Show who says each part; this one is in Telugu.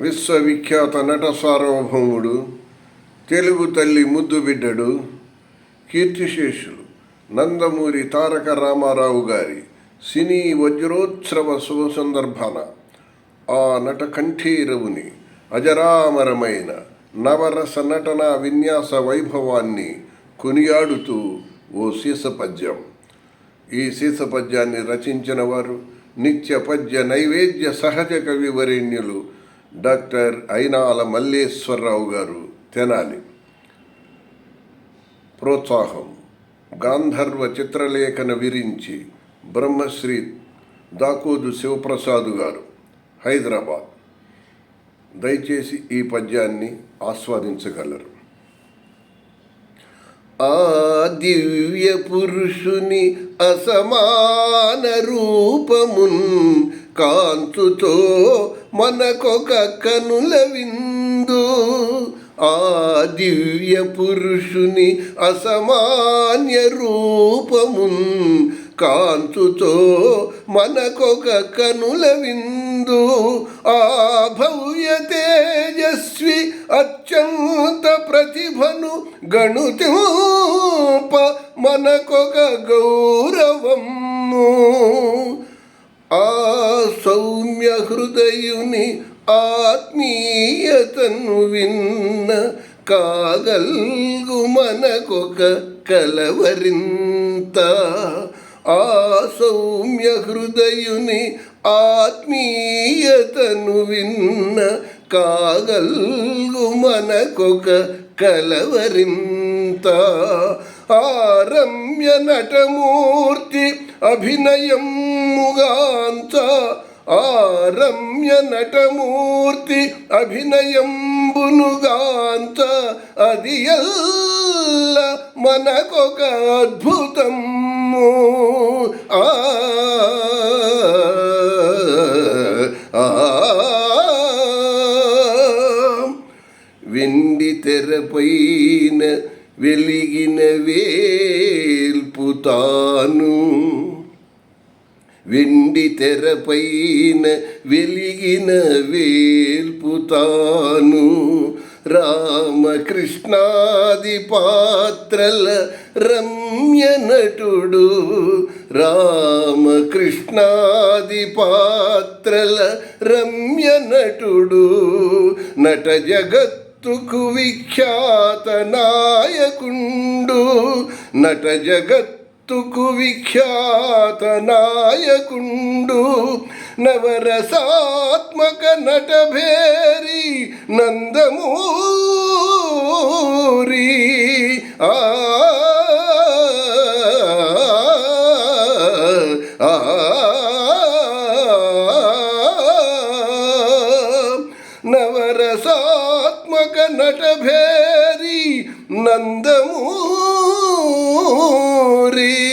Speaker 1: విశ్వవిఖ్యాత నట సార్వభౌముడు, తెలుగు తల్లి ముద్దు బిడ్డడు, కీర్తిశేషులు నందమూరి తారక రామారావు గారి సినీ వజ్రోత్సవ శుభ సందర్భాన ఆ నట కంఠీరవుని అజరామరమైన నవరస నటన విన్యాస వైభవాన్ని కొనియాడుతూ ఓ సీసపద్యం. ఈ సీసపద్యాన్ని రచించిన వారు నిత్య పద్య నైవేద్య సహజ కవి వరేణ్యులు డాక్టర్ అయినాల మల్లేశ్వరరావు గారు, తెనాలి. ప్రోత్సాహం గాంధర్వ చిత్రలేఖన విరించి బ్రహ్మశ్రీ దాకోదు శివప్రసాద్ గారు, హైదరాబాద్. దయచేసి ఈ పద్యాన్ని ఆస్వాదించగలరు. ఆ దివ్య పురుషుని అసమాన రూపమున్ కాంతుతో మనకొక కనుల విందు. ఆ దివ్య పురుషుని అసమాన్య రూపమున్ కాంతుతో మనకొక కనుల విందు. ఆ భవ్య తేజస్వి అత్యంత ప్రతిభను గణుతింప మనకొక గౌరవము. ఆ సౌమ్య హృదయుని ఆత్మీయతను విన్న కాగల్గు మనకొక కలవరింత. ఆ సౌమ్య హృదయుని ఆత్మీయతను విన్న కాగల్గు మనకొక కలవరింత. ఆ రమ్య నటమూర్తి అభినయముగాంత. ఆ రమ్య నటమూర్తి అభినయంబునుగాంత. అది ఎల్ల మనకొక అద్భుతము. వెండి తెరపైన వెలిగిన వేల్పుతాను. వెండి తెరపైన వెలిగిన వేల్పుతాను. రామకృష్ణాది పాత్రల రమ్య నటుడు. రామకృష్ణాది పాత్రల రమ్య నటుడు. నట జగత్తుకు విఖ్యాత నాయకుండు. నట జగత్తుకు విఖ్యాత నాయకుండు. నవరసాత్మక నటభేరి నందమూరి. నవరసాత్మక నటభేరి నందమూరి.